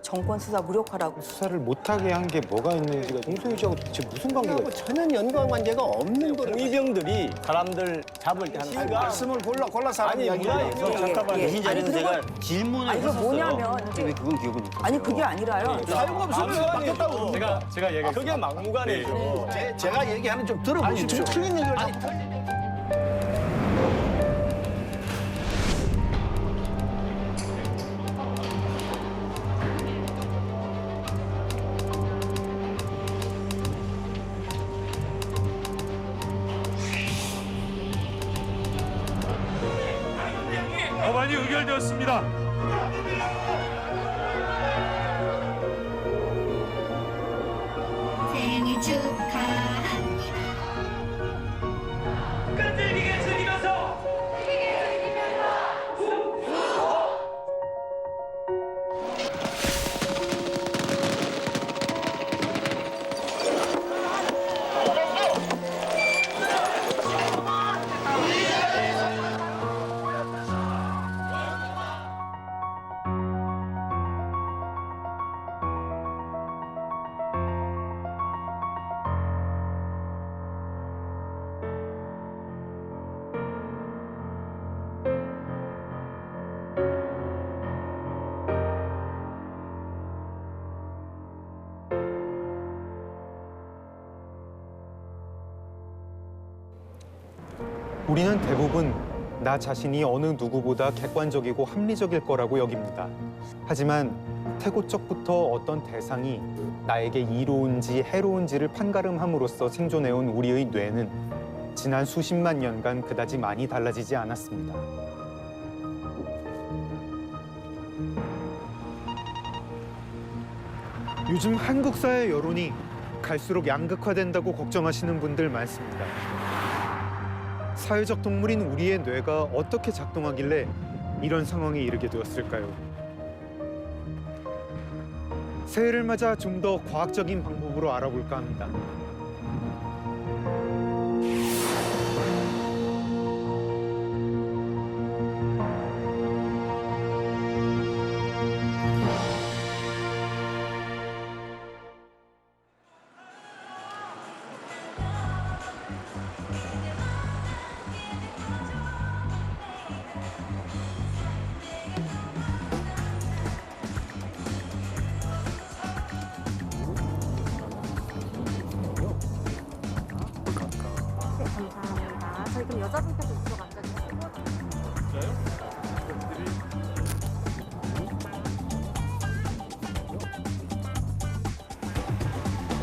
정권 수사 무력화라고. 수사를 못하게 한 게 뭐가 있는지가 홍소희 씨하고 대체 무슨 관계가 하고 있어요? 전혀 연관관계가 없는 거를 공위병들이 사람들 잡을 때 하는 말씀을 골라 사람 아니, 이야기를 문화 해서 잠깐만요. 예. 이 자리에서 아니, 제가 질문을 아니, 그 했었어요. 뭐냐면 근데 왜 그건 기억을 못 아니 그게 아니라요. 사용검수를 맡겼다고 그럽니다. 제가 얘기했어요. 그게 막무가내죠. 제가 얘기하는 좀 들어보십시오. 틀린 얘기를 법안이 의결되었습니다. 생일 축하합니다. 끈질기게 즐기면서 우리는 대부분 나 자신이 어느 누구보다 객관적이고 합리적일 거라고 여깁니다. 하지만 태고적부터 어떤 대상이 나에게 이로운지 해로운지를 판가름함으로써 생존해온 우리의 뇌는 지난 수십만 년간 그다지 많이 달라지지 않았습니다. 요즘 한국 사회 여론이 갈수록 양극화된다고 걱정하시는 분들 많습니다. 사회적 동물인 우리의 뇌가 어떻게 작동하길래 이런 상황에 이르게 되었을까요? 새해를 맞아 좀 더 과학적인 방법으로 알아볼까 합니다. 감사합니다. 저희 그럼 여자분께서 이쪽 앉아주시고.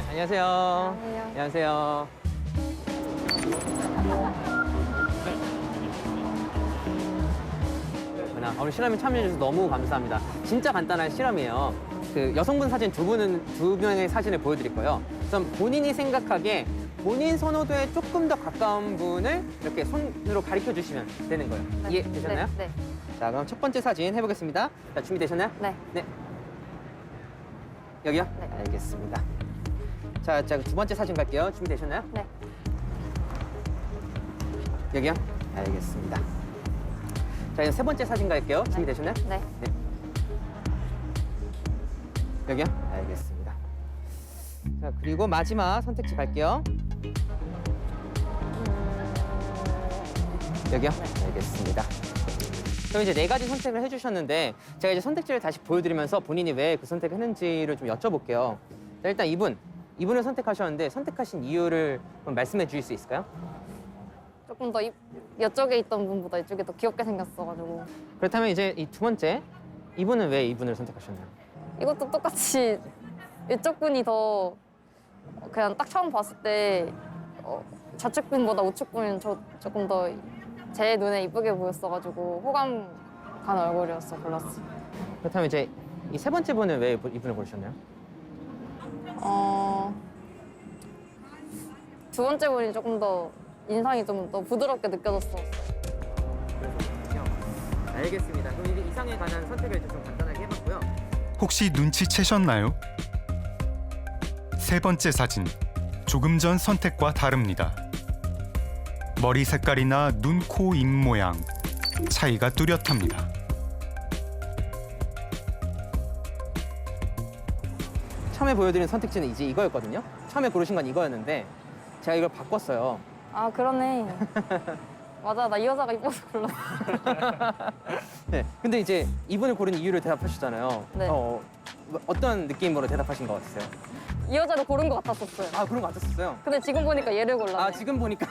안녕하세요. 안녕하세요. 오늘 실험에 참여해주셔서 너무 감사합니다. 진짜 간단한 실험이에요. 그 여성분 사진 두 명의 사진을 보여드릴 거예요. 우선 본인이 생각하기에 본인 선호도에 조금 더 가까운 분을 이렇게 손으로 가리켜 주시면 되는 거예요. 이해되셨나요? 네. 자, 그럼 첫 번째 사진 해보겠습니다. 자, 준비되셨나요? 네. 네. 여기요? 네. 알겠습니다. 자, 두 번째 사진 갈게요. 준비되셨나요? 네. 여기요? 알겠습니다. 자, 이제 세 번째 사진 갈게요. 준비되셨나요? 네. 네. 여기요? 알겠습니다. 자, 그리고 마지막 선택지 갈게요. 여기요? 알겠습니다. 그럼 이제 네 가지 선택을 해주셨는데 제가 이제 선택지를 다시 보여드리면서 본인이 왜 그 선택을 했는지를 좀 여쭤볼게요. 자, 일단 이분을 선택하셨는데 선택하신 이유를 좀 말씀해 주실 수 있을까요? 조금 더 이쪽에 있던 분보다 이쪽이 더 귀엽게 생겼어가지고. 그렇다면 이제 이 두 번째 이분은 왜 이분을 선택하셨나요? 이것도 똑같이 이쪽 분이 더 그냥 딱 처음 봤을 때 좌측 분보다 우측 분이 조금 더 제 눈에 이쁘게 보였어가지고 호감 간 얼굴이었어 골랐어. 그렇다면 이제 이 세 번째 분은 왜 이분을 고르셨나요? 두 번째 분이 조금 더 인상이 좀 더 부드럽게 느껴졌어. 알겠습니다. 그럼 이제 이상에 관한 선택을 좀 간단하게 해봤고요. 혹시 눈치채셨나요? 세 번째 사진, 조금 전 선택과 다릅니다. 머리 색깔이나 눈, 코, 입 모양, 차이가 뚜렷합니다. 처음에 보여드린 선택지는 이제 이거였거든요. 처음에 고르신 건 이거였는데 제가 이걸 바꿨어요. 아 그러네. 맞아, 나 이 여자가 이뻐서 골랐어. 네, 근데 이제 이분을 고른 이유를 대답하셨잖아요. 네. 어떤 느낌으로 대답하신 것 같으세요? 이 여자를 고른 것 같았었어요. 아, 그런 거 같았어요. 근데 지금 보니까 얘를 골랐네. 아, 지금 보니까.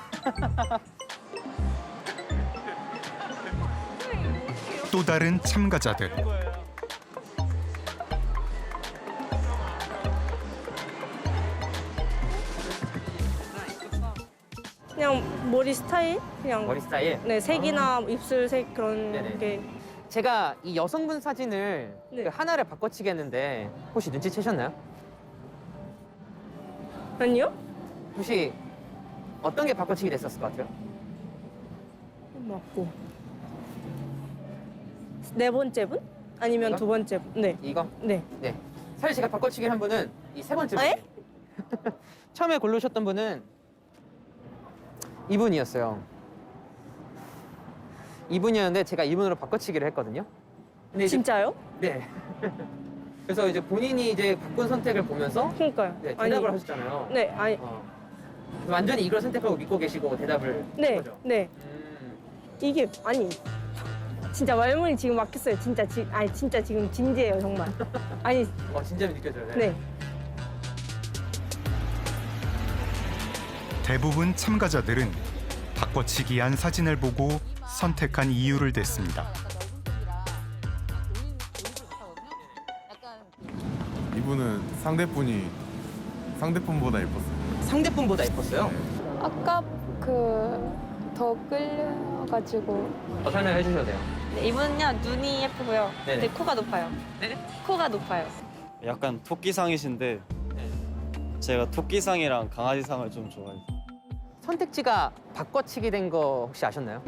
또 다른 참가자들. 그냥 머리 스타일? 그냥 머리 스타일. 네, 색이나 입술 색 그런 네네. 게 제가 이 여성분 사진을 네. 그 하나를 바꿔치기 했는데 혹시 눈치채셨나요? 아니요? 혹시 어떤 게 바꿔치기 됐었을 것 같아요? 맞고 네 번째 분? 아니면 이거? 두 번째 분? 네, 이거? 네. 네. 사실 제가 바꿔치기를 한 분은 이 세 번째 에? 분. 처음에 고르셨던 분은 이분이었어요. 이분이었는데 제가 이분으로 바꿔치기를 했거든요. 근데 이제- 진짜요? 네. 그래서 이제 본인이 이제 바꾼 선택을 보면서 그러니까요. 네, 대답을 하셨잖아요. 네, 아니, 완전히 이걸 선택하고 믿고 계시고 대답을 네, 한 거죠. 네. 이게 아니. 진짜 말문이 지금 막혔어요. 진짜 아니 진짜 지금 진지해요 정말. 아니, 진지함이 느껴져요. 네. 대부분 참가자들은 바꿔치기한 사진을 보고 선택한 이유를 댔습니다. 이분은 상대분보다 예뻤어요. 상대분보다 예뻤어요. 아까 더 끌려가지고. 설명해 주셔도 돼요. 이분은요 눈이 예쁘고요. 네네. 근데 코가 높아요. 네? 코가 높아요. 약간 토끼상이신데 제가 토끼상이랑 강아지상을 좀 좋아해요. 선택지가 바꿔치기 된 거 혹시 아셨나요?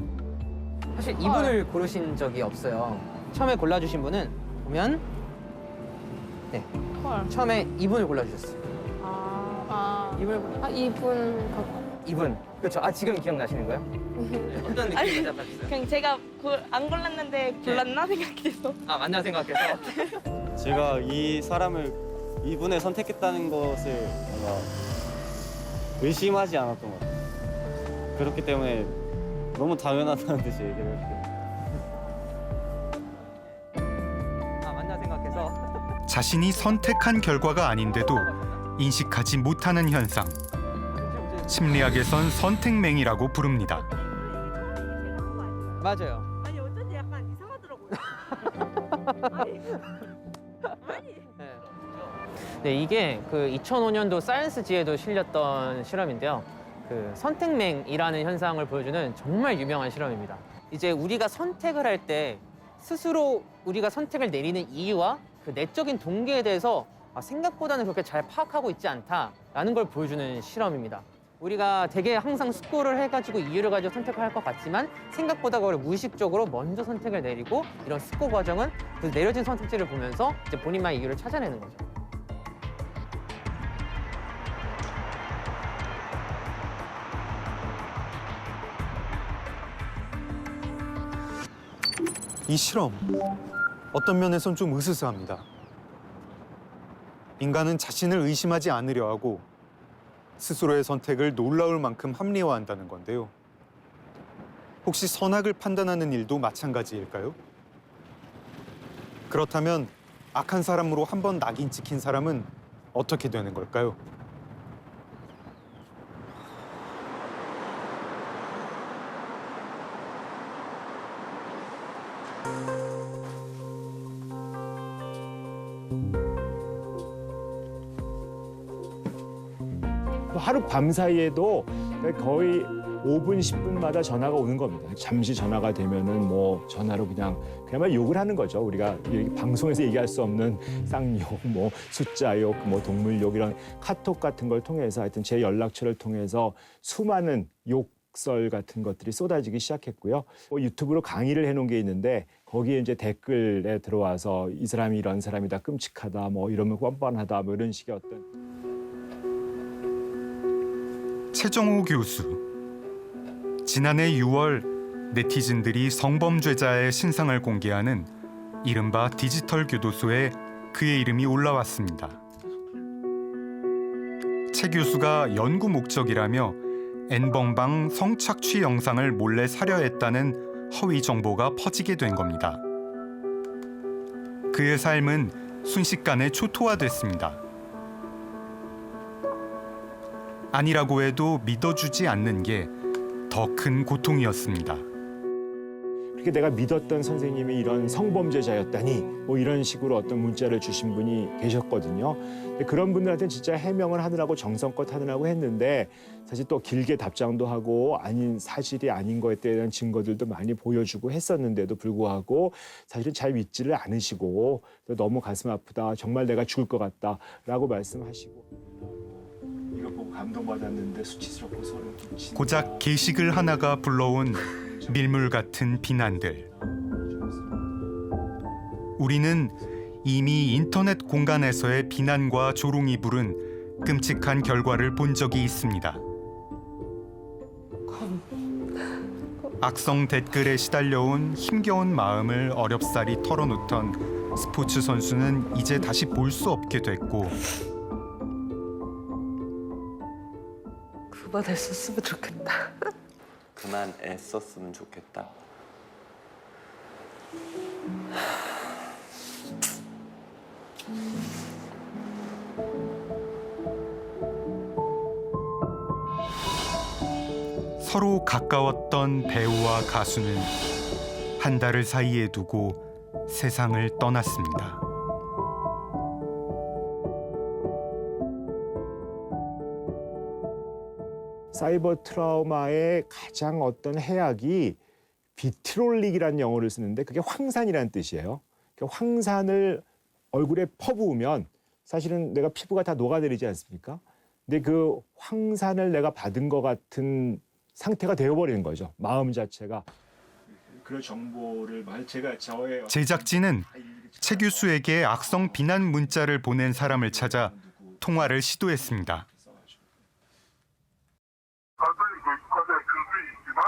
사실 이분을 고르신 적이 없어요. 처음에 골라주신 분은 보면 네, 처음에 이분을 골라주셨어요. 이분. 그렇죠. 아, 지금 기억나시는 거예요? 네, 어떤 느낌이 대답하셨어요? 그냥 제가 안 골랐는데 골랐나 생각해서. 아, 맞나 생각해서. 제가 이분을 선택했다는 것을 뭔가 의심하지 않았던 것 같아요. 그렇기 때문에 너무 당연하다는 듯이 얘기를 했어요. 아, 맞나 생각해서. 자신이 선택한 결과가 아닌데도 인식하지 못하는 현상. 심리학에선 선택맹이라고 부릅니다. 맞아요. 아니 어쩐지 약간 이상하더라고요. 네, 이게 그 2005년도 사이언스지에도 실렸던 실험인데요. 그 선택맹이라는 현상을 보여주는 정말 유명한 실험입니다. 이제 우리가 선택을 할 때 스스로 우리가 선택을 내리는 이유와 그 내적인 동기에 대해서 생각보다는 그렇게 잘 파악하고 있지 않다라는 걸 보여주는 실험입니다. 우리가 되게 항상 숙고를 해가지고 이유를 가지고 선택을 할 것 같지만 생각보다 그걸 무의식적으로 먼저 선택을 내리고 이런 숙고 과정은 그 내려진 선택지를 보면서 이제 본인만의 이유를 찾아내는 거죠. 이 실험 어떤 면에선 좀 으스스합니다. 인간은 자신을 의심하지 않으려 하고 스스로의 선택을 놀라울 만큼 합리화한다는 건데요. 혹시 선악을 판단하는 일도 마찬가지일까요? 그렇다면 악한 사람으로 한 번 낙인 찍힌 사람은 어떻게 되는 걸까요? 하루 밤 사이에도 거의 5분, 10분마다 전화가 오는 겁니다. 잠시 전화가 되면은 뭐 전화로 그야말로 욕을 하는 거죠. 우리가 방송에서 얘기할 수 없는 쌍욕, 뭐 숫자욕, 뭐 동물욕 이런 카톡 같은 걸 통해서 하여튼 제 연락처를 통해서 수많은 욕설 같은 것들이 쏟아지기 시작했고요. 유튜브로 강의를 해놓은 게 있는데 거기에 이제 댓글에 들어와서 이 사람이 이런 사람이다, 끔찍하다, 뭐 이러면 뻔뻔하다, 뭐 이런 식의 어떤. 최정호 교수. 지난해 6월 네티즌들이 성범죄자의 신상을 공개하는 이른바 디지털 교도소에 그의 이름이 올라왔습니다. 최 교수가 연구 목적이라며 N번방 성착취 영상을 몰래 사려했다는 허위 정보가 퍼지게 된 겁니다. 그의 삶은 순식간에 초토화됐습니다. 아니라고 해도 믿어주지 않는 게 더 큰 고통이었습니다. 그렇게 내가 믿었던 선생님이 이런 성범죄자였다니 뭐 이런 식으로 어떤 문자를 주신 분이 계셨거든요. 근데 그런 분들한테는 진짜 해명을 하느라고 정성껏 하느라고 했는데 사실 또 길게 답장도 하고 아닌 사실이 아닌 거에 대한 증거들도 많이 보여주고 했었는데도 불구하고 사실은 잘 믿지를 않으시고 너무 가슴 아프다, 정말 내가 죽을 것 같다라고 말씀하시고 이거 보고 감동받았는데 수치스럽고 소름 끼치는 고작 게시글 하나가 불러온 밀물 같은 비난들. 우리는 이미 인터넷 공간에서의 비난과 조롱이 부른 끔찍한 결과를 본 적이 있습니다. 악성 댓글에 시달려온 힘겨운 마음을 어렵사리 털어놓던 스포츠 선수는 이제 다시 볼 수 없게 됐고 그만했었으면 좋겠다. 그만 애썼으면 좋겠다. 서로 가까웠던 배우와 가수는 한 달을 사이에 두고 세상을 떠났습니다. 사이버 트라우마의 가장 어떤 해악이 비트롤릭이라는 영어를 쓰는데 그게 황산이라는 뜻이에요. 그 황산을 얼굴에 퍼부으면 사실은 내가 피부가 다 녹아내리지 않습니까? 근데 그 황산을 내가 받은 것 같은 상태가 되어버리는 거죠. 마음 자체가. 그런 정보를 제가 저의 제작진은 최 교수에게 악성 비난 문자를 보낸 사람을 찾아 통화를 시도했습니다. 다들 외국가대 교수이지만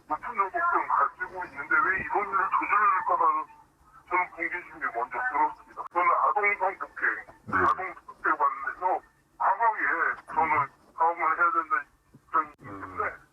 높은 연봉을 가지고 있는데 왜 이런 일을 저지를 거라는 저는 공개심이 먼저 들었습니다. 저는 아동 성폭행, 아동 성폭행 관련해서 과거에 저는 사업을 해야 된다는 입장이기 때문에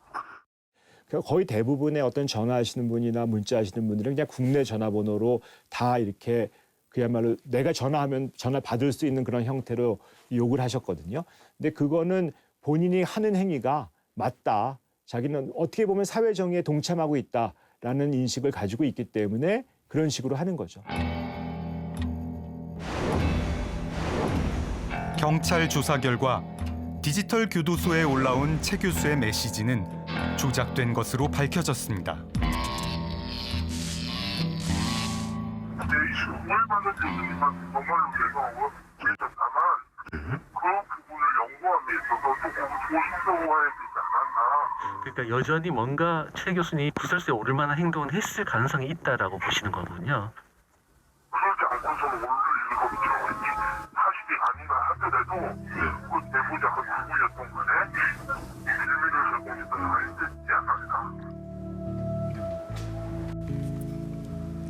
거의 대부분의 어떤 전화하시는 분이나 문자하시는 분들은 그냥 국내 전화번호로 다 이렇게 그야말로 내가 전화하면 전화 받을 수 있는 그런 형태로 욕을 하셨거든요. 근데 그거는 본인이 하는 행위가 맞다. 자기는 어떻게 보면 사회 정의에 동참하고 있다라는 인식을 가지고 있기 때문에 그런 식으로 하는 거죠. 경찰 조사 결과 디지털 교도소에 올라온 최 교수의 메시지는 조작된 것으로 밝혀졌습니다. 우회받는 교수님한테 정말로 죄송하고 그랬었다만 그 부분을 연구함에 있어서 조금 조심스러워야 되지 않았나. 그러니까 여전히 뭔가 최 교수님이 구설수에 오를 만한 행동을 했을 가능성이 있다라고 보시는 거군요. 그렇지 않고서는 오늘 읽었죠. 사실이 아니라 하더라도 그 내부자가 누구였던 간에 빌미를 제공했던 사람이 되지 않았나.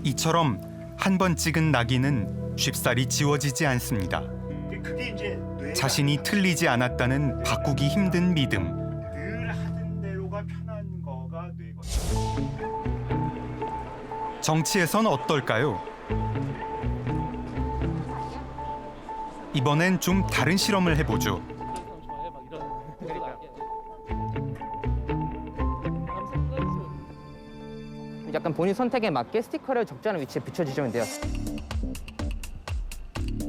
이처럼 한 번 찍은 낙인은 쉽사리 지워지지 않습니다. 그게 이제 자신이 틀리지 않았다는 바꾸기 힘든 믿음. 늘 하던 대로가 편한 거가 뇌거든요. 정치에선 어떨까요? 이번엔 좀 다른 실험을 해보죠. 약간 본인 선택에 맞게 스티커를 적절한 위치에 붙여주시면 돼요.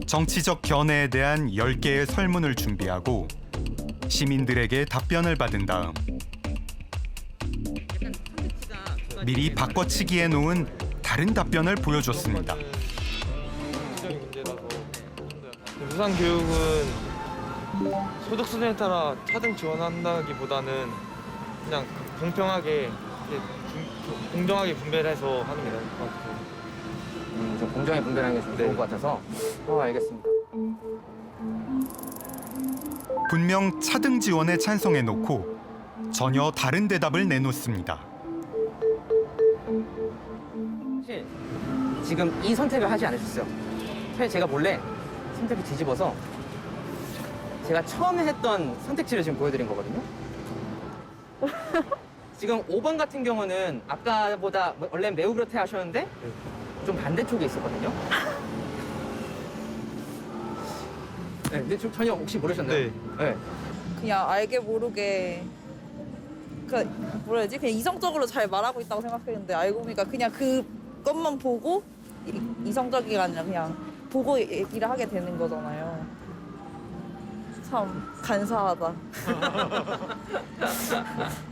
정치적 견해에 대한 10개의 설문을 준비하고 시민들에게 답변을 받은 다음 미리 바꿔치기해 놓은 다른 답변을 보여줬습니다. 무상 교육은 소득 수준에 따라 차등 지원한다기보다는 그냥 공평하게 공정하게 분배를 해서 하는 게 나을 것 같아요. 좀 공정하게 분배하는 게 좀 좋을 것 같아서. 알겠습니다. 분명 차등 지원에 찬성해 놓고 전혀 다른 대답을 내놓습니다. 사실 지금 이 선택을 하지 않으셨어요. 사실 제가 몰래 선택을 뒤집어서 제가 처음에 했던 선택지를 지금 보여드린 거거든요. 지금 5번 같은 경우는 아까보다 원래 매우 그렇다 하셨는데 좀 반대쪽에 있었거든요. 네, 근데 좀 전혀 혹시 모르셨나요? 네. 네. 그냥 알게 모르게 뭐라 해야지? 그냥 이성적으로 잘 말하고 있다고 생각했는데 알고 보니까 그냥 그것만 보고 이성적이가 아니라 그냥 보고 얘기를 하게 되는 거잖아요. 참 간사하다.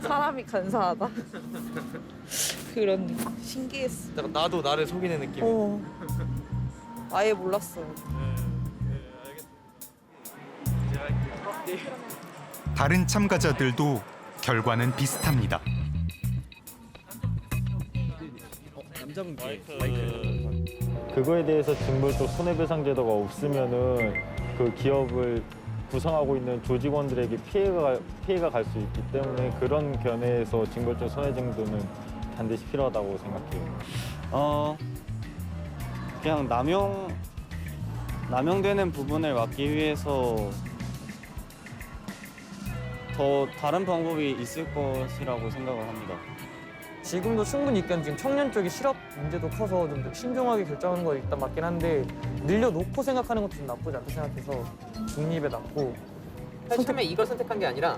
사람이 간사하다. 그런 느낌. 신기했어. 나도 나를 속이는 느낌. 아예 몰랐어요. 다른 참가자들도 결과는 비슷합니다. 그거에 대해서 징벌적 손해배상 제도가 없으면은 그 기업을 구성하고 있는 조직원들에게 피해가 갈 수 있기 때문에 그런 견해에서 징벌적 손해정도는 반드시 필요하다고 생각해요. 그냥 남용되는 부분을 막기 위해서 더 다른 방법이 있을 것이라고 생각을 합니다. 지금도 충분히 있긴 지금 청년 쪽이 실업 문제도 커서 좀 신중하게 결정하는 거 일단 맞긴 한데 늘려놓고 생각하는 것도 좀 나쁘지 않다 생각해서 중립에 놨고. 처음에 이걸 선택한 게 아니라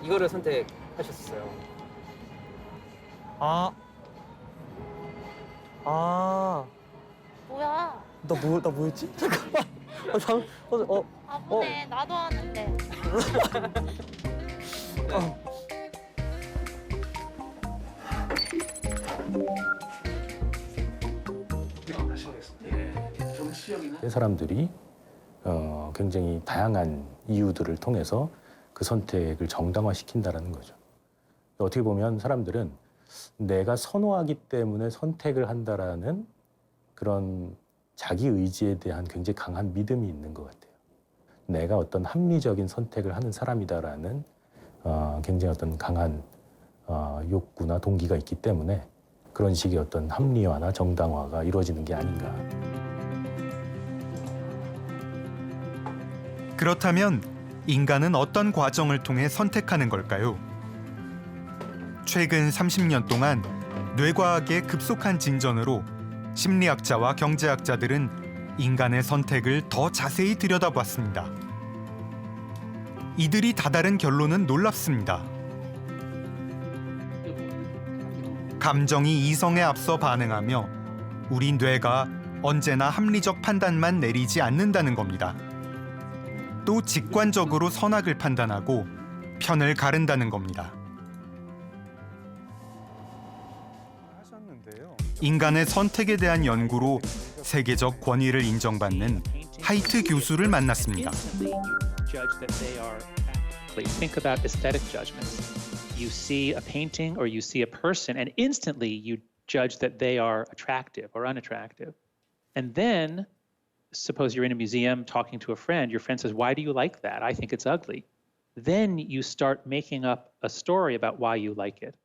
이거를 선택하셨어요. 뭐야? 나 뭐였지? 잠깐만. 바보네. 나도 하는데. 사람들이 굉장히 다양한 이유들을 통해서 그 선택을 정당화시킨다는 거죠. 어떻게 보면 사람들은 내가 선호하기 때문에 선택을 한다라는 그런 자기 의지에 대한 굉장히 강한 믿음이 있는 것 같아요. 내가 어떤 합리적인 선택을 하는 사람이다라는 굉장히 어떤 강한 욕구나 동기가 있기 때문에 그런 식의 어떤 합리화나 정당화가 이루어지는 게 아닌가. 그렇다면 인간은 어떤 과정을 통해 선택하는 걸까요? 최근 30년 동안 뇌과학의 급속한 진전으로 심리학자와 경제학자들은 인간의 선택을 더 자세히 들여다봤습니다. 이들이 다다른 결론은 놀랍습니다. 감정이 이성에 앞서 반응하며 우리 뇌가 언제나 합리적 판단만 내리지 않는다는 겁니다. 또 직관적으로 선악을 판단하고 편을 가른다는 겁니다. 인간의 선택에 대한 연구로 세계적 권위를 인정받는 하이트 교수를 만났습니다. Think about aesthetic judgments. You see a painting or you see a person and instantly you judge that they are attractive or unattractive. And then suppose you're in a museum talking to a friend, your friend says, "Why do you like that? I think it's ugly." Then you start making up a story about why you like it.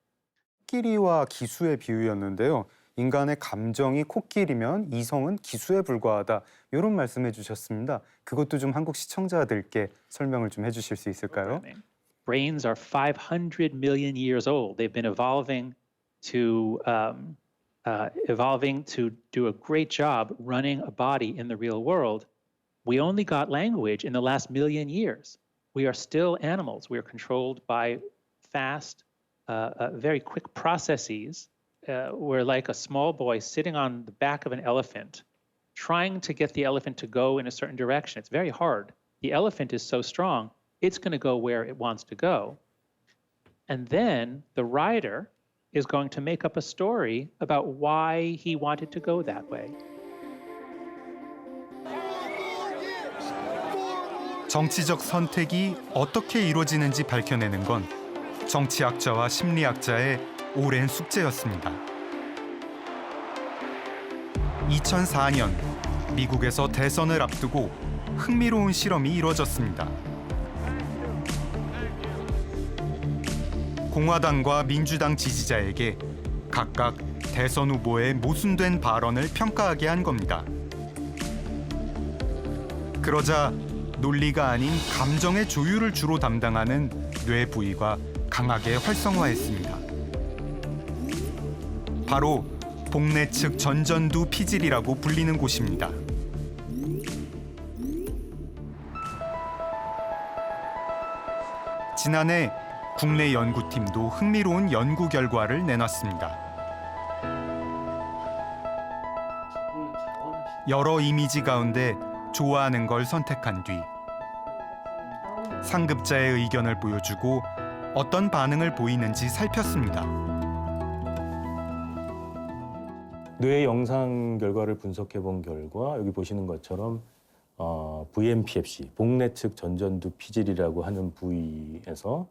코끼리와 기수의 비유였는데요. 인간의 감정이 코끼리면 이성은 기수에 불과하다. 이런 말씀해 주셨습니다. 그것도 좀 한국 시청자들께 설명을 좀 해주실 수 있을까요? Brains are 500 million years old. They've been evolving to do a great job running a body in the real world. We only got language in the last million years. We are still animals. We are controlled by fast, very quick processes. We're like a small boy sitting on the back of an elephant, trying to get the elephant to go in a certain direction. It's very hard. The elephant is so strong, it's going to go where it wants to go. And then the rider is going to make up a story about why he wanted to go that way. 정치적 선택이 어떻게 이루어지는지 밝혀내는 건 정치학자와 심리학자의 오랜 숙제였습니다. 2004년 미국에서 대선을 앞두고 흥미로운 실험이 이루어졌습니다. 공화당과 민주당 지지자에게 각각 대선 후보의 모순된 발언을 평가하게 한 겁니다. 그러자 논리가 아닌 감정의 조율을 주로 담당하는 뇌 부위가 강하게 활성화했습니다. 바로 복내 측 전전두 피질이라고 불리는 곳입니다. 지난해 국내 연구팀도 흥미로운 연구 결과를 내놨습니다. 여러 이미지 가운데 좋아하는 걸 선택한 뒤 상급자의 의견을 보여주고 어떤 반응을 보이는지 살폈습니다. 뇌 영상 결과를 분석해 본 결과 여기 보시는 것처럼 VMPFC, 복내 측 전전두 피질이라고 하는 부위에서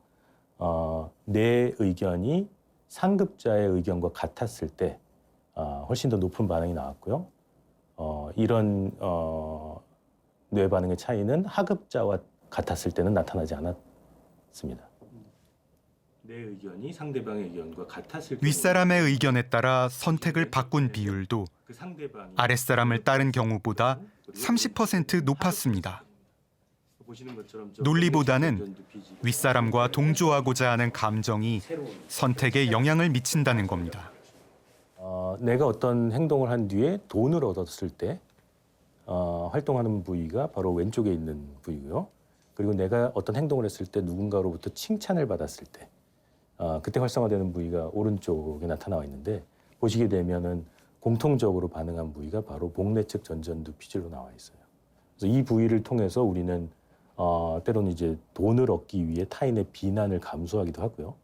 내 의견이 상급자의 의견과 같았을 때 훨씬 더 높은 반응이 나왔고요. 이런 뇌 반응의 차이는 하급자와 같았을 때는 나타나지 않았습니다. 내 의견이 상대방의 의견과 같았을 때 윗사람의 의견에 따라 선택을 바꾼 비율도 아랫사람을 따른 경우보다 30% 높았습니다. 논리보다는 윗사람과 동조하고자 하는 감정이 선택에 영향을 미친다는 겁니다. 내가 어떤 행동을 한 뒤에 돈을 얻었을 때 활동하는 부위가 바로 왼쪽에 있는 부위고요. 그리고 내가 어떤 행동을 했을 때 누군가로부터 칭찬을 받았을 때 그때 활성화되는 부위가 오른쪽에 나타나와 있는데 보시게 되면은 공통적으로 반응한 부위가 바로 복내 측 전전두 피질로 나와 있어요. 그래서 이 부위를 통해서 우리는 때로는 이제 돈을 얻기 위해 타인의 비난을 감수하기도 하고요.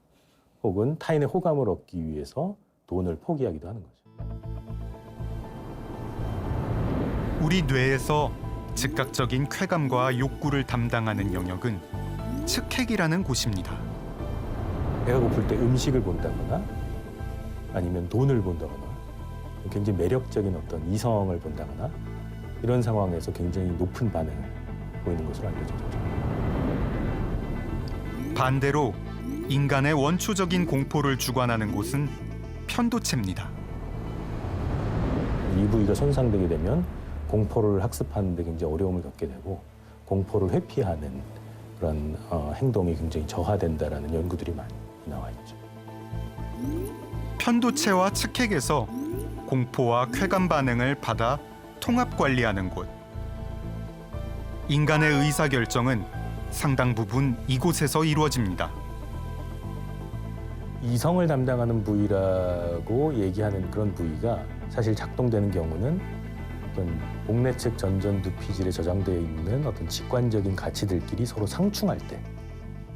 혹은 타인의 호감을 얻기 위해서 돈을 포기하기도 하는 거죠. 우리 뇌에서 즉각적인 쾌감과 욕구를 담당하는 영역은 측핵이라는 곳입니다. 배가 고플 때 음식을 본다거나 아니면 돈을 본다거나 굉장히 매력적인 어떤 이성을 본다거나 이런 상황에서 굉장히 높은 반응을 보이는 것으로 알려져 있죠. 반대로 인간의 원초적인 공포를 주관하는 곳은 편도체입니다. 이 부위가 손상되게 되면 공포를 학습하는 데 굉장히 어려움을 겪게 되고 공포를 회피하는 그런 행동이 굉장히 저하된다라는 연구들이 많이 나와 있죠. 편도체와 측핵에서 공포와 쾌감 반응을 받아 통합 관리하는 곳. 인간의 의사결정은 상당 부분 이곳에서 이루어집니다. 이성을 담당하는 부위라고 얘기하는 그런 부위가 사실 작동되는 경우는 어떤 복내 측 전전두 피질에 저장되어 있는 어떤 직관적인 가치들끼리 서로 상충할 때,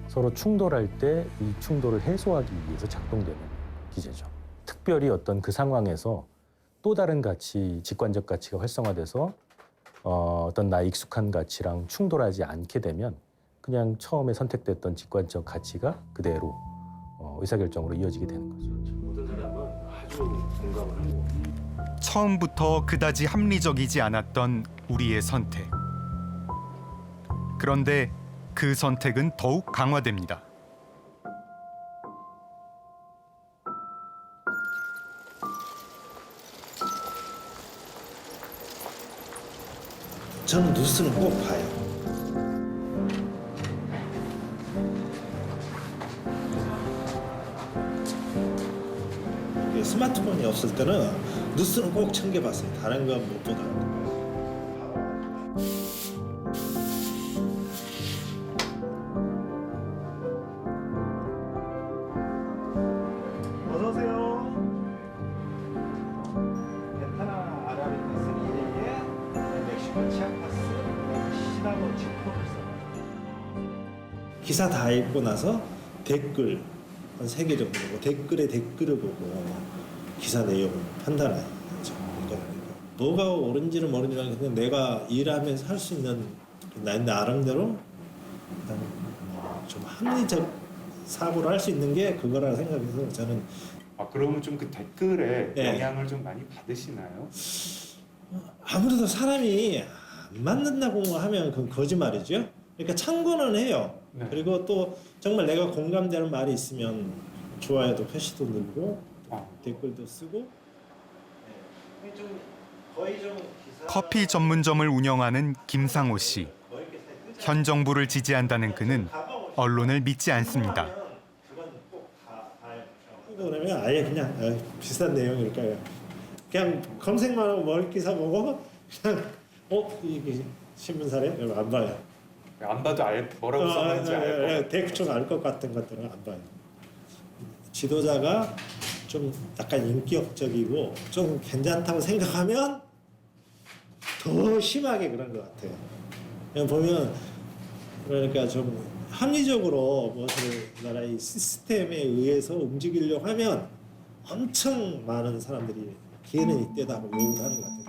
서로 충돌할 때 이 충돌을 해소하기 위해서 작동되는 기제죠. 특별히 어떤 그 상황에서 또 다른 가치, 직관적 가치가 활성화돼서 어떤 나 익숙한 가치랑 충돌하지 않게 되면 그냥 처음에 선택됐던 직관적 가치가 그대로 의사결정으로 이어지게 되는 거죠. 모든 사람은 아주 공감을 하고 처음부터 그다지 합리적이지 않았던 우리의 선택. 그런데 그 선택은 더욱 강화됩니다. 저는 뉴스는 꼭 봐요. 스마트폰이 없을 때는 뉴스는 꼭 챙겨봤어요. 다른 건 못 보더라고요. 어서 오세요. 베트남 아라비아 3A에 멕시코 치아파스 시나고 치포를 기사 다 읽고 나서 댓글 한 3개 정도 보고 댓글에 댓글을 보고 기사 내용을 판단해요. 뭐가 옳은지는 모르지만 그냥 내가 일하면서 할 수 있는 나 나름대로 좀 합리적 사고를 할 수 있는 게 그거라 생각해서 저는. 그러면 좀 그 댓글에 네. 영향을 좀 많이 받으시나요? 아무래도 사람이 안 맞는다고 하면 그건 거짓말이죠. 그러니까 참고는 해요. 네. 그리고 또 정말 내가 공감되는 말이 있으면 좋아요도 표시도 늘고 댓글도 쓰고. 커피 전문점을 운영하는 김상호 씨. 현 정부를 지지한다는 그는 언론을 믿지 않습니다. 그러면 아예 그냥 비슷한 내용일까 그냥 검색만 하고 머리 기사 보고 그냥 이게 신문사래? 이거 안 봐요. 안 봐도 뭐라고 써는지 알고. 대충 알 것 같은 것들은 안 봐요. 지도자가 좀 약간 인격적이고 좀 괜찮다고 생각하면 더 심하게 그런 것 같아요. 그냥 보면 그러니까 좀 합리적으로 무엇을 나라의 시스템에 의해서 움직이려고 하면 엄청 많은 사람들이 기회는 이때다 하고 욕을 하는 것 같아요.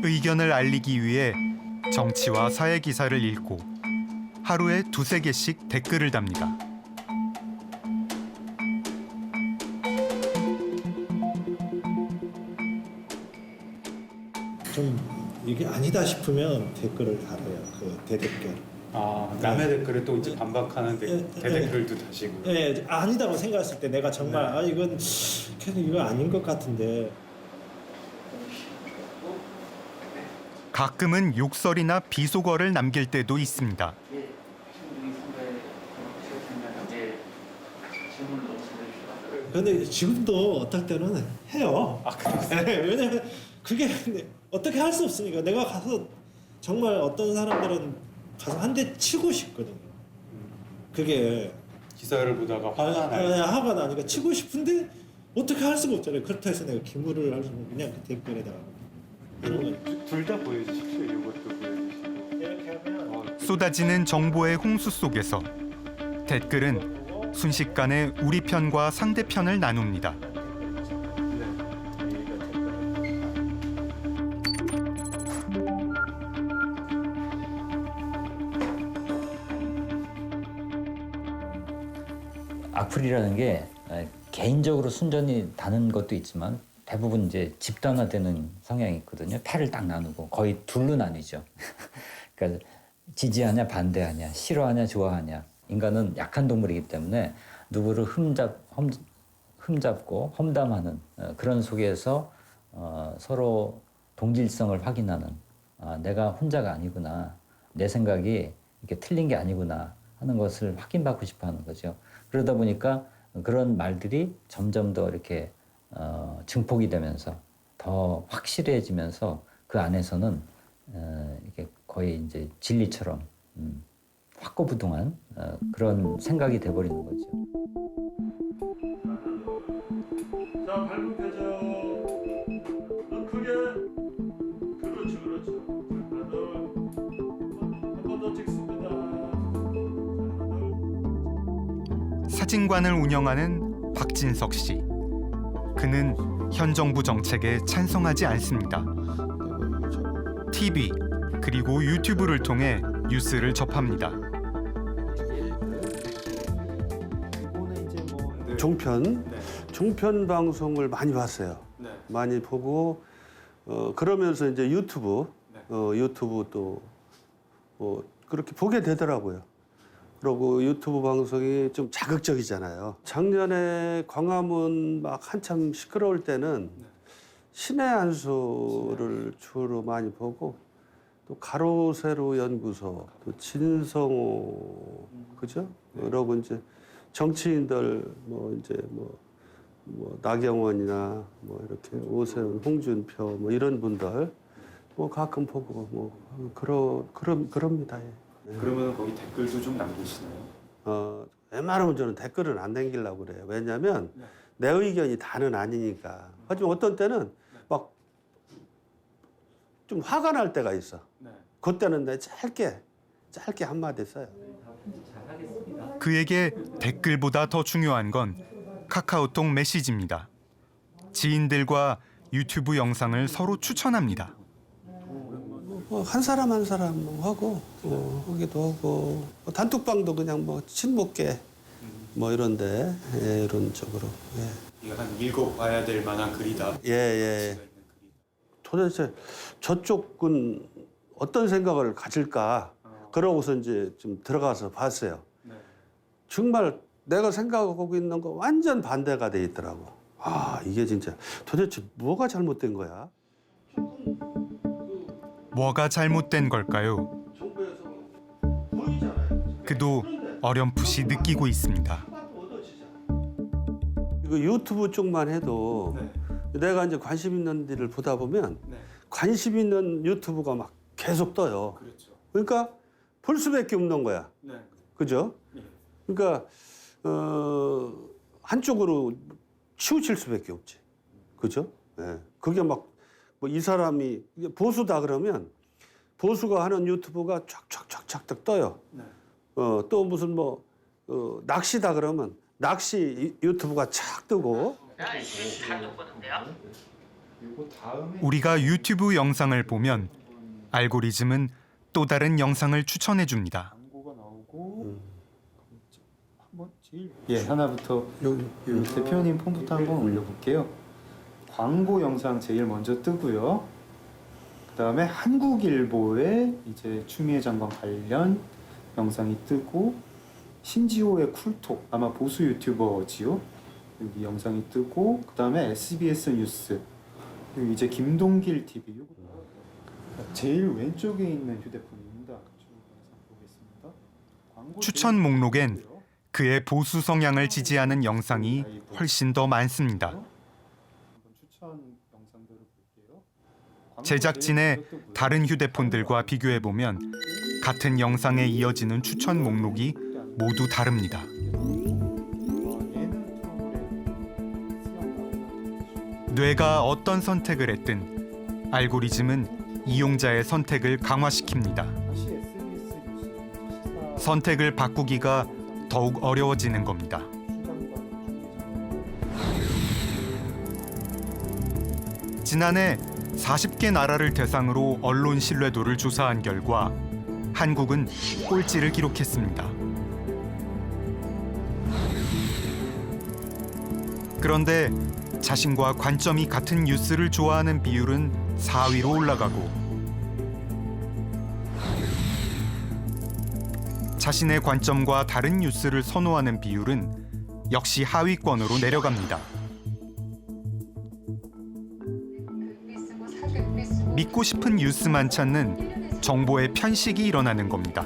의견을 알리기 위해 정치와 사회 기사를 읽고 하루에 2~3개씩 댓글을 답니다. 좀 이게 아니다 싶으면 댓글을 달아요. 그 대댓글. 남의 댓글에 또 이제 반박하는 대댓글도 다시고. 네, 아니다고 생각했을 때 내가 정말 이건 이거 아닌 것 같은데. 가끔은 욕설이나 비속어를 남길 때도 있습니다. 근데 지금도 어떨 때는 해요. 네, 왜냐면 그게 어떻게 할 수 없으니까 내가 가서 정말 어떤 사람들은 가서 한 대 치고 싶거든요. 그게 기사를 보다가 화가 나니까 치고 싶은데 어떻게 할 수가 없잖아요. 그렇다 해서 내가 기물을 할 수는 그냥 그 댓글에다가 둘 다 보여주십시오. 이것도 보여주시고. 이렇게 하면 쏟아지는 정보의 홍수 속에서 댓글은 순식간에 우리 편과 상대편을 나눕니다. 악플이라는 게 개인적으로 순전히 다는 것도 있지만 대부분 이제 집단화되는 성향이 있거든요. 패를 딱 나누고 거의 둘로 나뉘죠. 그러니까 지지하냐 반대하냐 싫어하냐 좋아하냐. 인간은 약한 동물이기 때문에 누구를 흠잡고 험담하는 그런 속에서 서로 동질성을 확인하는 내가 혼자가 아니구나. 내 생각이 이렇게 틀린 게 아니구나 하는 것을 확인받고 싶어 하는 거죠. 그러다 보니까 그런 말들이 점점 더 이렇게 증폭이 되면서 더 확실해지면서 그 안에서는 이게 거의 이제 진리처럼 확고부동한 그런 생각이 돼버리는 거죠. 자, 밟은 펴죠. 크게. 그렇죠. 한 번 더 찍습니다. 사진관을 운영하는 박진석 씨. 그는 현 정부 정책에 찬성하지 않습니다. TV 그리고 유튜브를 통해 뉴스를 접합니다. 종편 방송을 많이 봤어요. 많이 보고 그러면서 이제 유튜브 유튜브도 그렇게 보게 되더라고요. 그리고 유튜브 방송이 좀 자극적이잖아요. 작년에 광화문 막 한참 시끄러울 때는 신의 한수를 주로 많이 보고 또 가로세로 연구소, 또 진성호 그죠? 그러고 이제 정치인들 뭐 나경원이나 뭐 이렇게 오세훈, 홍준표 뭐 이런 분들 뭐 가끔 보고 뭐 그럽니다. 예. 그러면 거기 댓글도 좀 남기시나요? 웬만하면 저는 댓글은 안 남기려고 그래요. 왜냐하면 내 의견이 다는 아니니까. 하지만 어떤 때는 막 좀 화가 날 때가 있어. 그때는 내 짧게 한마디 써요. 그에게 댓글보다 더 중요한 건 카카오톡 메시지입니다. 지인들과 유튜브 영상을 서로 추천합니다. 한 사람 한 사람 하고 하기도 하고 단톡방도 그냥 뭐 친목계 뭐 이런데 이런 쪽으로. 이거 한 읽어봐야 될 만한 글이다. 예. 도대체 저쪽은 어떤 생각을 가질까? 그러고서 이제 좀 들어가서 봤어요. 정말 내가 생각하고 있는 거 완전 반대가 돼 있더라고. 이게 진짜 도대체 뭐가 잘못된 거야? 뭐가 잘못된 걸까요? 그도 어렴풋이 느끼고 있습니다. 이거 유튜브 쪽만 해도 내가 이제 관심 있는 데를 보다 보면 관심 있는 유튜브가 막 계속 떠요. 그러니까 볼 수밖에 없는 거야. 그죠? 그러니까 한쪽으로 치우칠 수밖에 없지. 그죠? 예. 그게 막 뭐 이 사람이 보수다 그러면 보수가 하는 유튜브가 쫙쫙쫙쫙 떠요. 또 무슨 뭐 낚시다 그러면 낚시 유튜브가 착 뜨고. 우리가 유튜브 영상을 보면 알고리즘은 또 다른 영상을 추천해 줍니다. 예, 하나부터 대표님 폰부터 한번 올려볼게요. 광고 영상 제일 먼저 뜨고요. 그다음에 한국일보의 이제 추미애 장관 관련 영상이 뜨고 신지호의 쿨톡 아마 보수 유튜버지요. 여기 영상이 뜨고 그다음에 SBS 뉴스 그리고 이제 김동길 TV 제일 왼쪽에 있는 휴대폰입니다. 추천 목록엔 그의 보수 성향을 지지하는 영상이 훨씬 더 많습니다. 제작진의 다른 휴대폰들과 비교해보면 같은 영상에 이어지는 추천 목록이 모두 다릅니다. 뇌가 어떤 선택을 했든 알고리즘은 이용자의 선택을 강화시킵니다. 선택을 바꾸기가 더욱 어려워지는 겁니다. 지난해 40개 나라를 대상으로 언론 신뢰도를 조사한 결과 한국은 꼴찌를 기록했습니다. 그런데 자신과 관점이 같은 뉴스를 좋아하는 비율은 4위로 올라가고 자신의 관점과 다른 뉴스를 선호하는 비율은 역시 하위권으로 내려갑니다. 믿고 싶은 뉴스만 찾는 정보의 편식이 일어나는 겁니다.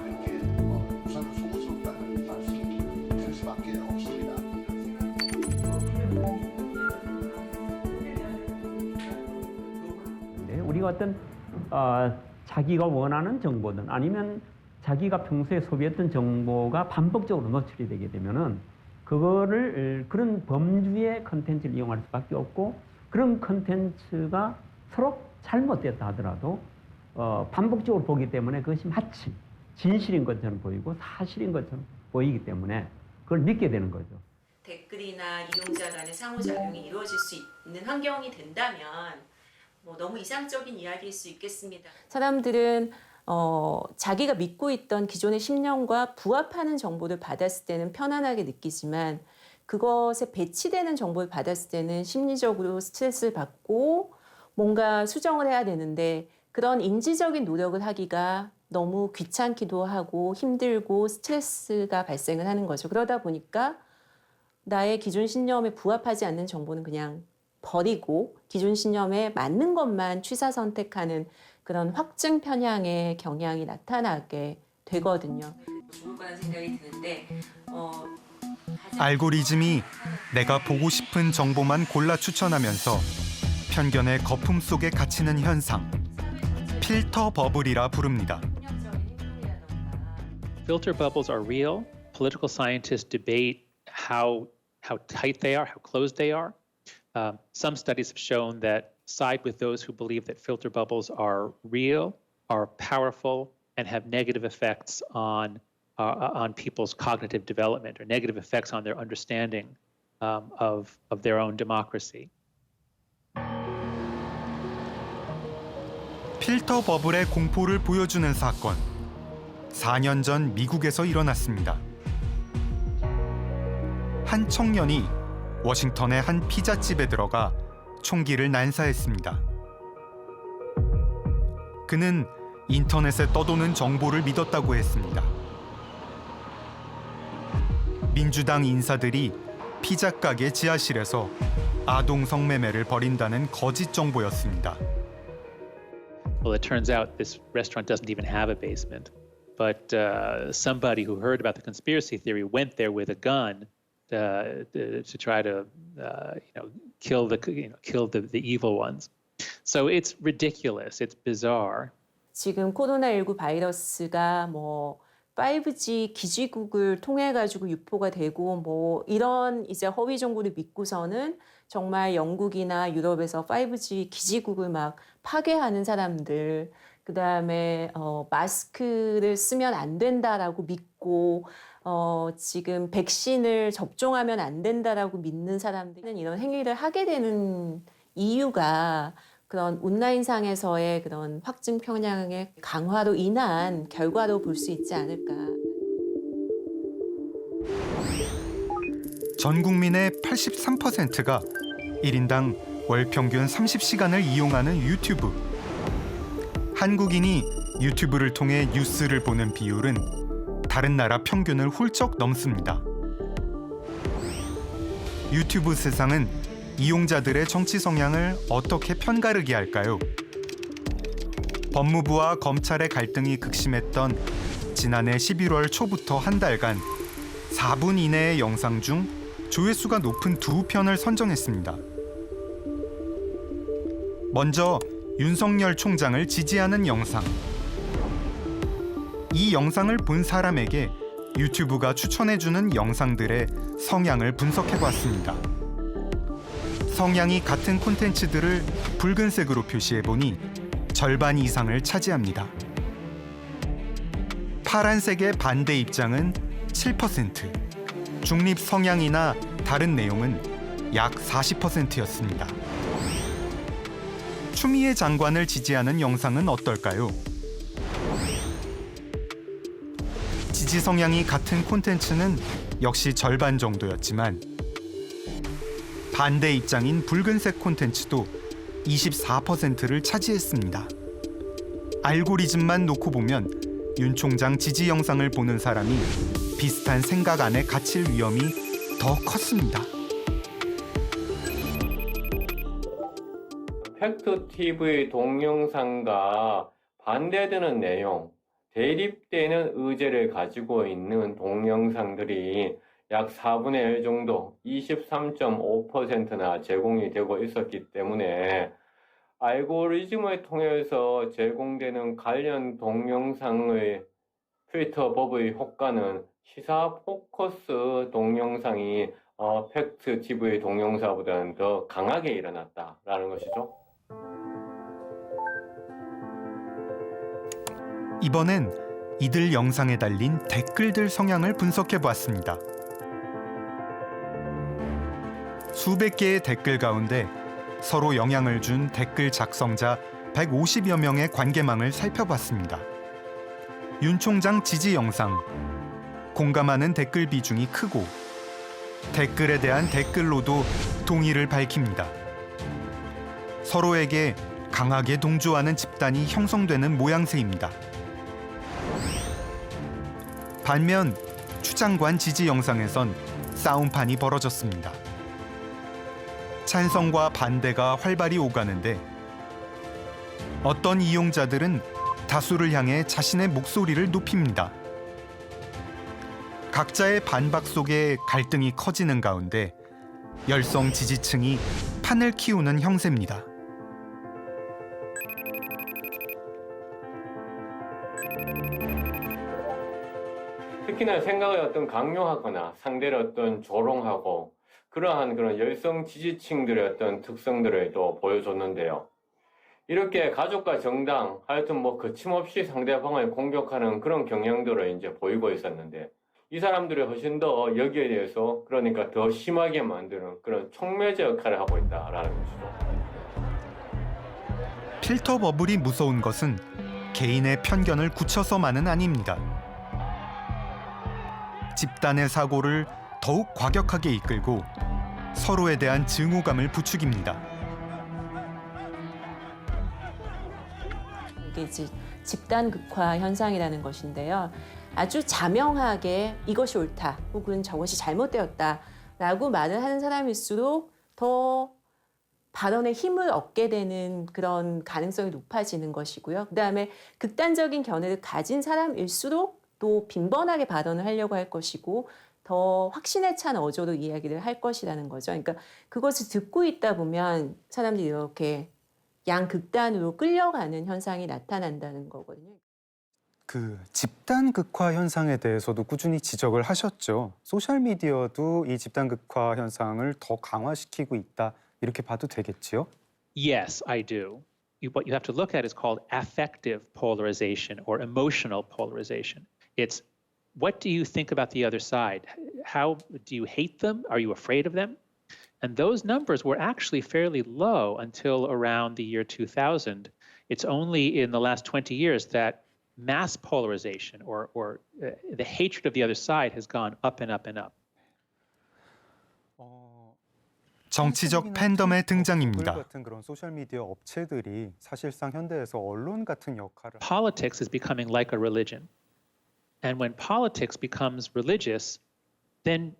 우리가 어떤 자기가 원하는 정보든 아니면 자기가 평소에 소비했던 정보가 반복적으로 노출이 되게 되면은 그거를 그런 범주의 컨텐츠를 이용할 수밖에 없고 그런 컨텐츠가 서로 잘못됐다 하더라도 반복적으로 보기 때문에 그것이 마치 진실인 것처럼 보이고 사실인 것처럼 보이기 때문에 그걸 믿게 되는 거죠. 댓글이나 이용자 간의 상호작용이 이루어질 수 있는 환경이 된다면 뭐 너무 이상적인 이야기일 수 있겠습니다. 사람들은 자기가 믿고 있던 기존의 신념과 부합하는 정보를 받았을 때는 편안하게 느끼지만 그것에 배치되는 정보를 받았을 때는 심리적으로 스트레스를 받고 뭔가 수정을 해야 되는데 그런 인지적인 노력을 하기가 너무 귀찮기도 하고 힘들고 스트레스가 발생을 하는 거죠. 그러다 보니까 나의 기존 신념에 부합하지 않는 정보는 그냥 버리고 기존 신념에 맞는 것만 취사 선택하는 그런 확증 편향의 경향이 나타나게 되거든요. 좋을 거라는 생각이 드는데 알고리즘이 내가 보고 싶은 정보만 골라 추천하면서 편견의 거품 속에 갇히는 현상, 필터 버블이라 부릅니다. Filter bubbles are real. Political scientists debate how tight they are, how closed they are. Some studies have shown that side with those who believe that filter bubbles are real, are powerful, and have negative effects on people's cognitive development or negative effects on their understanding of their own democracy. 필터 버블의 공포를 보여주는 사건. 4년 전 미국에서 일어났습니다. 한 청년이 워싱턴의 한 피자집에 들어가 총기를 난사했습니다. 그는 인터넷에 떠도는 정보를 믿었다고 했습니다. 민주당 인사들이 피자 가게 지하실에서 아동 성매매를 벌인다는 거짓 정보였습니다. Well, it turns out this restaurant doesn't even have a basement. But somebody who heard about the conspiracy theory went there with a gun to try to, kill the evil ones. So it's ridiculous. It's bizarre. 지금 코로나19 바이러스가 뭐 5G 기지국을 통해 가지고 유포가 되고 뭐 이런 이제 허위 정보를 믿고서는 정말 영국이나 유럽에서 5G 기지국을 막 파괴하는 사람들, 그다음에 마스크를 쓰면 안 된다라고 믿고 지금 백신을 접종하면 안 된다라고 믿는 사람들은 이런 행위를 하게 되는 이유가 그런 온라인상에서의 그런 확증 편향의 강화로 인한 결과로 볼 수 있지 않을까. 전 국민의 83%가 1인당 월 평균 30시간을 이용하는 유튜브. 한국인이 유튜브를 통해 뉴스를 보는 비율은 다른 나라 평균을 훌쩍 넘습니다. 유튜브 세상은 이용자들의 정치 성향을 어떻게 편가르게 할까요? 법무부와 검찰의 갈등이 극심했던 지난해 11월 초부터 한 달간 4분 이내의 영상 중 조회수가 높은 2편을 선정했습니다. 먼저 윤석열 총장을 지지하는 영상. 이 영상을 본 사람에게 유튜브가 추천해주는 영상들의 성향을 분석해봤습니다. 성향이 같은 콘텐츠들을 붉은색으로 표시해보니 절반 이상을 차지합니다. 파란색의 반대 입장은 7%, 중립 성향이나 다른 내용은 약 40%였습니다. 추미애 장관을 지지하는 영상은 어떨까요? 지지 성향이 같은 콘텐츠는 역시 절반 정도였지만 반대 입장인 붉은색 콘텐츠도 24%를 차지했습니다. 알고리즘만 놓고 보면 윤 총장 지지 영상을 보는 사람이 비슷한 생각 안에 갇힐 위험이 더 컸습니다. 팩트TV 동영상과 반대되는 내용, 대립되는 의제를 가지고 있는 동영상들이 약 4분의 1 정도, 23.5%나 제공이 되고 있었기 때문에 알고리즘을 통해서 제공되는 관련 동영상의 필터법의 효과는 시사 포커스 동영상이 팩트TV 동영상보다는 더 강하게 일어났다라는 것이죠. 이번엔 이들 영상에 달린 댓글들 성향을 분석해보았습니다. 수백 개의 댓글 가운데 서로 영향을 준 댓글 작성자 150여 명의 관계망을 살펴봤습니다. 윤 총장 지지 영상, 공감하는 댓글 비중이 크고 댓글에 대한 댓글로도 동의를 밝힙니다. 서로에게 강하게 동조하는 집단이 형성되는 모양새입니다. 반면 추 장관 지지 영상에선 싸움판이 벌어졌습니다. 찬성과 반대가 활발히 오가는데 어떤 이용자들은 다수를 향해 자신의 목소리를 높입니다. 각자의 반박 속에 갈등이 커지는 가운데 열성 지지층이 판을 키우는 형세입니다. 특히나 생각을 어떤 강요하거나 상대를 어떤 조롱하고 그러한 그런 열성 지지층들의 어떤 특성들을 또 보여줬는데요. 이렇게 가족과 정당, 하여튼 뭐 거침없이 상대방을 공격하는 그런 경향들을 이제 보이고 있었는데 이 사람들이 훨씬 더 여기에 대해서 그러니까 더 심하게 만드는 그런 촉매제 역할을 하고 있다라는 것이죠. 필터 버블이 무서운 것은 개인의 편견을 굳혀서만은 아닙니다. 집단의 사고를 더욱 과격하게 이끌고 서로에 대한 증오감을 부추깁니다. 이게 이제 집단 극화 현상이라는 것인데요. 아주 자명하게 이것이 옳다 혹은 저것이 잘못되었다라고 말을 하는 사람일수록 더 발언에 힘을 얻게 되는 그런 가능성이 높아지는 것이고요. 그다음에 극단적인 견해를 가진 사람일수록 또 빈번하게 발언을 하려고 할 것이고 더 확신에 찬 어조로 이야기를 할 것이라는 거죠. 그러니까 그것을 듣고 있다 보면 사람들이 이렇게 양극단으로 끌려가는 현상이 나타난다는 거거든요. 그 집단 극화 현상에 대해서도 꾸준히 지적을 하셨죠. 소셜 미디어도 이 집단 극화 현상을 더 강화시키고 있다. 이렇게 봐도 되겠지요? Yes, I do. What you have to look at is called affective polarization or emotional polarization. It's what do you think about the other side? How do you hate them? Are you afraid of them? And those numbers were actually fairly low until around the year 2000. It's only in the last 20 years that mass polarization or the hatred of the other side has gone up and up and up. 정치적 팬덤의 등장입니다. 같은 그런 소셜 미디어 업체들이 사실상 현대에서 언론 같은 역할을 Politics is becoming like a religion. And when politics becomes religious, then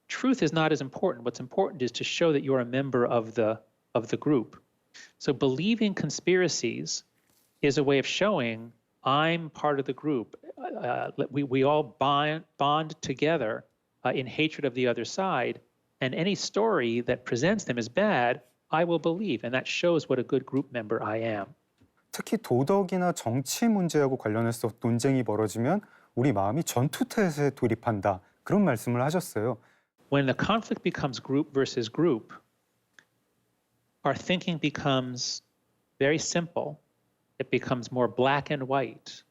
truth is not as important. What's important is to show that you're a member of the group. So believing conspiracies is a way of showing I'm part of the group. We all bond together in hatred of the other side. And any story that presents them as bad, I will believe. And that shows what a good group member I am. 특히 도덕이나 정치 문제하고 관련해서 논쟁이 벌어지면 우리 마음이 전투태세에 돌입한다. 그런 말씀을 하셨어요. When the conflict becomes group versus group, our thinking becomes very simple. It becomes more black and white.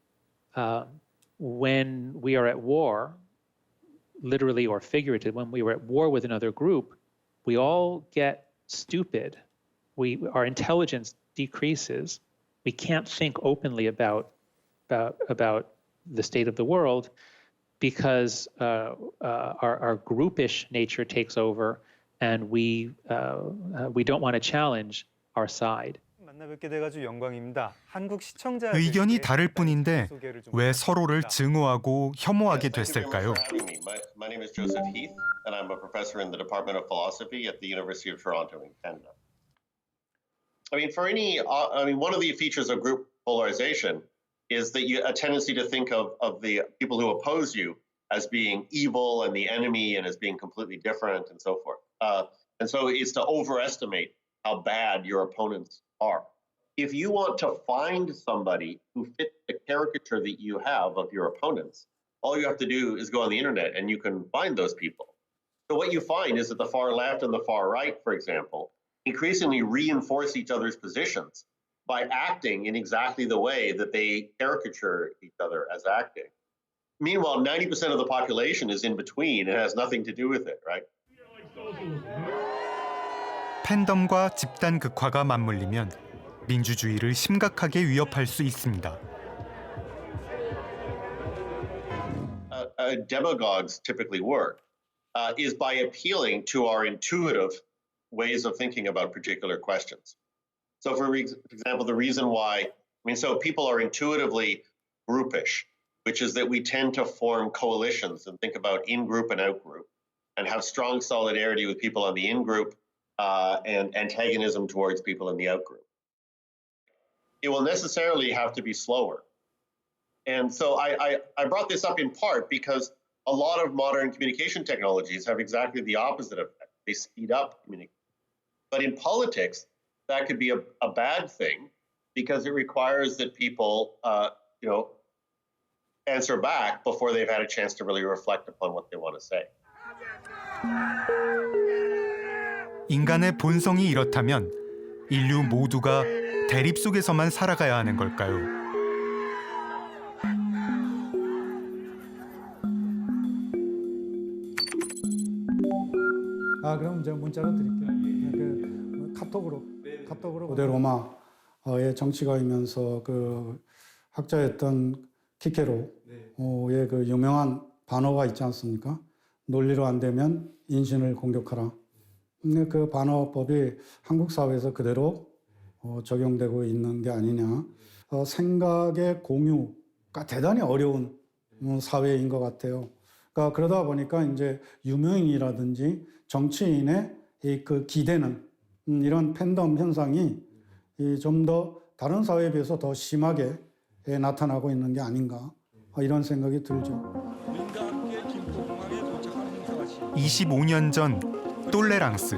When we are at war, literally or figurative, when we were at war with another group, we all get stupid. Our intelligence decreases. We can't think openly about the state of the world because our groupish nature takes over, and we don't want to challenge our side. 만나뵙게 돼가지고 영광입니다. 한국 시청자 의견이 다를 뿐인데 왜 서로를 증오하고 혐오하게 됐을까요? My name is Joseph Heath, and I'm a professor in the Department of Philosophy at the University of Toronto in Canada. One of the features of group polarization is that a tendency to think of the people who oppose you as being evil and the enemy and as being completely different and so forth. And so it's to overestimate how bad your opponents are. If you want to find somebody who fits the caricature that you have of your opponents, all you have to do is go on the internet and you can find those people. So what you find is that the far left and the far right, for example, increasingly reinforce each other's positions by acting in exactly the way that they caricature each other as acting. Meanwhile, 90% of the population is in between and has nothing to do with it, right? 팬덤과 집단 극화가 맞물리면 민주주의를 심각하게 위협할 수 있습니다. Demagogues typically work is by appealing to our intuitive ways of thinking about particular questions. So for example, the reason why, so people are intuitively groupish, which is that we tend to form coalitions and think about in-group and out-group and have strong solidarity with people on the in-group and antagonism towards people in the out-group. It will necessarily have to be slower. And so I brought this up in part because a lot of modern communication technologies have exactly the opposite effect. They speed up communication. But in politics, that could be a bad thing because it requires that people, answer back before they've had a chance to really reflect upon what they want to say. 인간의 본성이 이렇다면 인류 모두가 대립 속에서만 살아가야 하는 걸까요? 그럼 제가 문자로 드릴게요. 카톡으로 고대로마의 정치가이면서 그 학자였던 키케로의 그 유명한 반어가 있지 않습니까? 논리로 안 되면 인신을 공격하라. 근데 그 반어법이 한국 사회에서 그대로 적용되고 있는 게 아니냐. 생각의 공유가 대단히 어려운 사회인 것 같아요. 그러다 보니까 이제 유명인이라든지 정치인의 그 기대는 이런 팬덤 현상이 좀 더 다른 사회에 비해서 더 심하게 나타나고 있는 게 아닌가 이런 생각이 들죠. 25년 전 똘레랑스,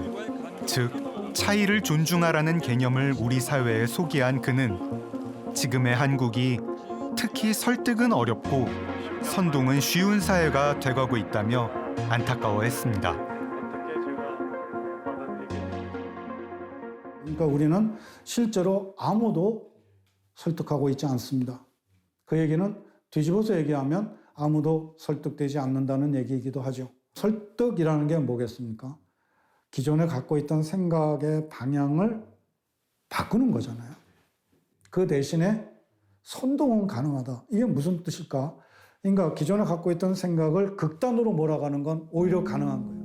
즉 차이를 존중하라는 개념을 우리 사회에 소개한 그는 지금의 한국이 특히 설득은 어렵고 선동은 쉬운 사회가 돼가고 있다며 안타까워했습니다. 그러니까 우리는 실제로 아무도 설득하고 있지 않습니다. 그 얘기는 뒤집어서 얘기하면 아무도 설득되지 않는다는 얘기이기도 하죠. 설득이라는 게 뭐겠습니까? 기존에 갖고 있던 생각의 방향을 바꾸는 거잖아요. 그 대신에 선동은 가능하다. 이게 무슨 뜻일까? 그러니까 기존에 갖고 있던 생각을 극단으로 몰아가는 건 오히려 가능한 거예요.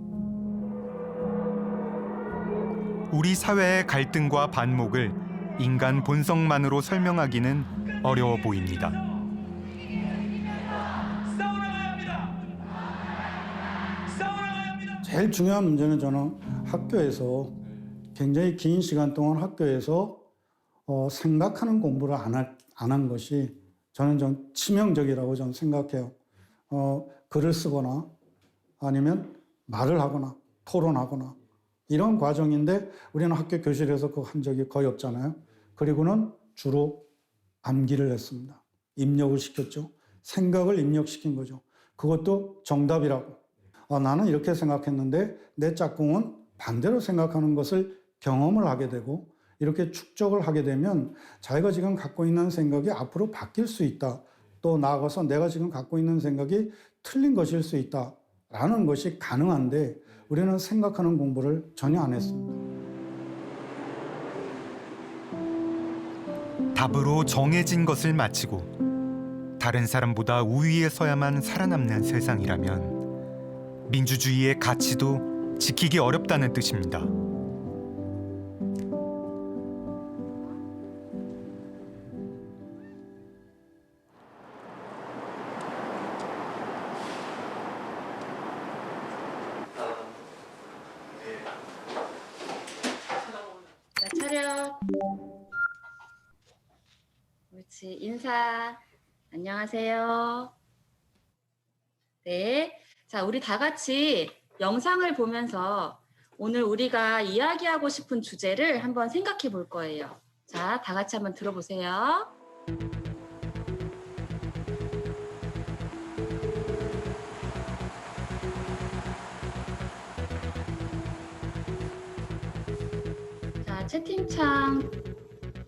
우리 사회의 갈등과 반목을 인간 본성만으로 설명하기는 어려워 보입니다. 제일 중요한 문제는 저는 학교에서 굉장히 긴 시간 동안 학교에서 생각하는 공부를 안 한 것이 저는 좀 치명적이라고 저는 생각해요. 글을 쓰거나 아니면 말을 하거나 토론하거나 이런 과정인데 우리는 학교 교실에서 그거 한 적이 거의 없잖아요. 그리고는 주로 암기를 했습니다. 입력을 시켰죠. 생각을 입력시킨 거죠. 그것도 정답이라고. 나는 이렇게 생각했는데 내 짝꿍은 반대로 생각하는 것을 경험을 하게 되고 이렇게 축적을 하게 되면 자기가 지금 갖고 있는 생각이 앞으로 바뀔 수 있다. 또 나아가서 내가 지금 갖고 있는 생각이 틀린 것일 수 있다라는 것이 가능한데 우리는 생각하는 공부를 전혀 안 했습니다. 답으로 정해진 것을 마치고 다른 사람보다 우위에 서야만 살아남는 세상이라면 민주주의의 가치도 지키기 어렵다는 뜻입니다. 자, 차렷. 그렇지, 인사. 안녕하세요. 네. 자, 우리 다 같이 영상을 보면서 오늘 우리가 이야기하고 싶은 주제를 한번 생각해 볼 거예요. 자, 다 같이 한번 들어보세요. 자, 채팅창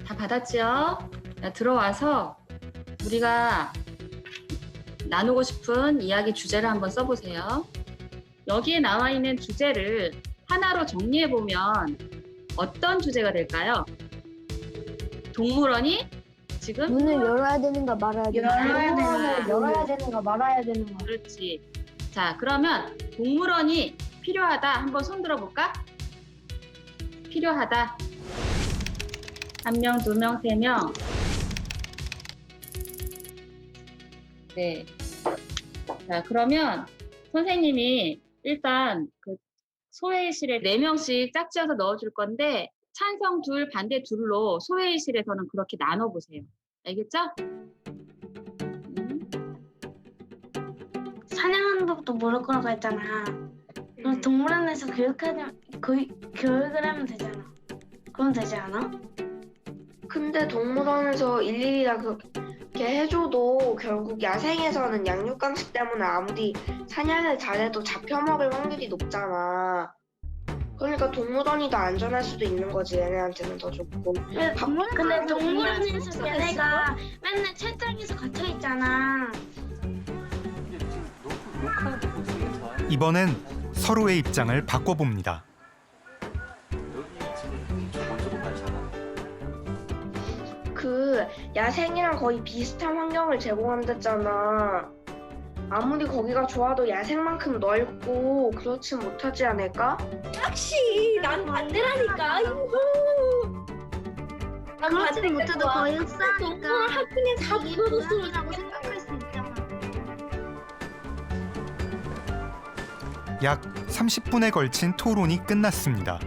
다 받았죠? 자, 들어와서 우리가 나누고 싶은 이야기 주제를 한번 써보세요. 여기에 나와 있는 주제를 하나로 정리해보면 어떤 주제가 될까요? 동물원이 지금 문을 열어야 되는가 말아야 되는가? 열어야 되는가 말아야 되는가. 그렇지. 자, 그러면 동물원이 필요하다. 한번 손 들어볼까? 필요하다. 1명, 2명, 3명. 네. 자, 그러면 선생님이 일단 그 소회의실에 4명씩 짝지어서 넣어줄 건데 찬성 2, 반대 2로 소회의실에서는 그렇게 나눠보세요. 알겠죠? 사냥하는 법도 모를 거라고 했잖아. 그럼 동물원에서 교육을 하면 되잖아. 그럼 되지 않아? 근데 동물원에서 일일이 다 그렇게 해줘도 결국 야생에서는 양육강식 때문에 아무리 사냥을 잘해도 잡혀먹을 확률이 높잖아. 그러니까 동물원이 더 안전할 수도 있는 거지. 얘네한테는 더 좋고. 근데 동물원에서 얘네가 맨날 철장에서 갇혀 있잖아. 이번엔 서로의 입장을 바꿔봅니다. 그 야생이랑 거의 비슷한 환경을 제공한댔잖아. 아무리 거기가 좋아도 야생만큼 넓고 그렇진 못하지 않을까? 역시 난 반대라니까. 난 그렇지 못해도 거의 흡사하니까 동물 학군에 다 묻어뒀으라고 생각할 수 있잖아. 약 30분에 걸친 토론이 끝났습니다.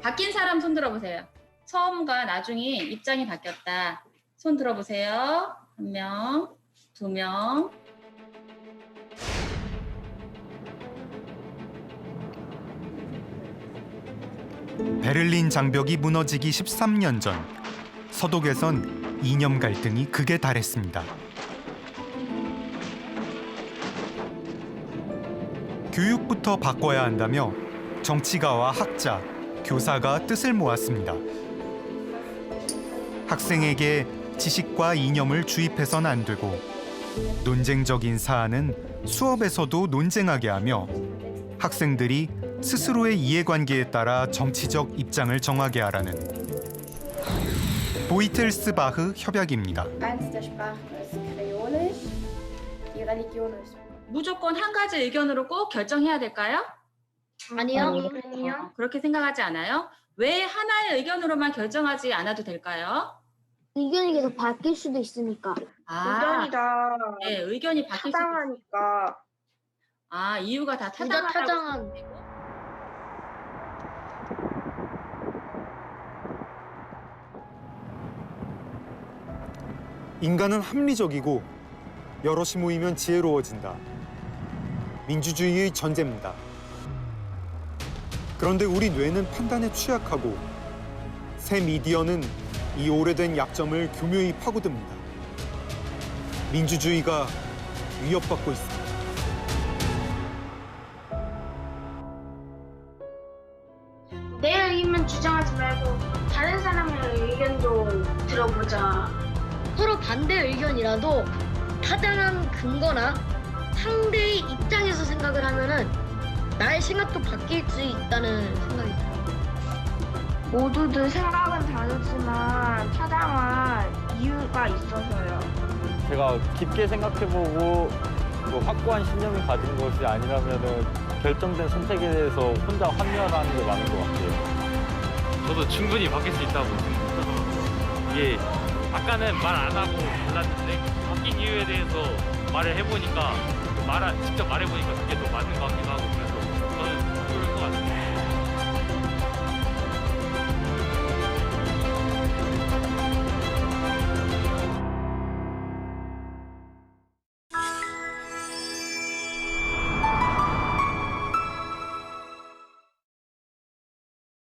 바뀐 사람 손 들어보세요. 처음과 나중이 입장이 바뀌었다. 손 들어보세요. 1명, 2명. 베를린 장벽이 무너지기 13년 전 서독에선 이념 갈등이 극에 달했습니다. 교육부터 바꿔야 한다며 정치가와 학자, 교사가 뜻을 모았습니다. 학생에게 지식과 이념을 주입해선 안 되고 논쟁적인 사안은 수업에서도 논쟁하게 하며 학생들이 스스로의 이해관계에 따라 정치적 입장을 정하게 하라는 보이텔스바흐 협약입니다. 무조건 한 가지 의견으로 꼭 결정해야 될까요? 아니요. 그렇게 생각하지 않아요? 왜 하나의 의견으로만 결정하지 않아도 될까요? 의견이 계속 바뀔 수도 있으니까. 의견이 다 네, 의견이 바뀔 수도 타당하니까. 아, 이유가 다 둘다 타당하다고. 타당한. 인간은 합리적이고 여럿이 모이면 지혜로워진다. 민주주의의 전제입니다. 그런데 우리 뇌는 판단에 취약하고 새 미디어는 이 오래된 약점을 교묘히 파고듭니다. 민주주의가 위협받고 있습니다. 내 의견만 주장하지 말고 다른 사람의 의견도 들어보자. 서로 반대 의견이라도 타당한 근거나 상대의 입장에서 생각을 하면은 나의 생각도 바뀔 수 있다는 생각이 들어요. 모두들 생각은 다르지만 타당한 이유가 있어서요. 제가 깊게 생각해보고 확고한 신념을 가진 것이 아니라면은 결정된 선택에 대해서 혼자 합리화하는 게 많은 것 같아요. 저도 충분히 바뀔 수 있다고 생각해요. 이게 아까는 말 안 하고 몰랐는데 바뀐 이유에 대해서 말을 해보니까 직접 말해보니까 그게 더 맞는 것 같기도 하고.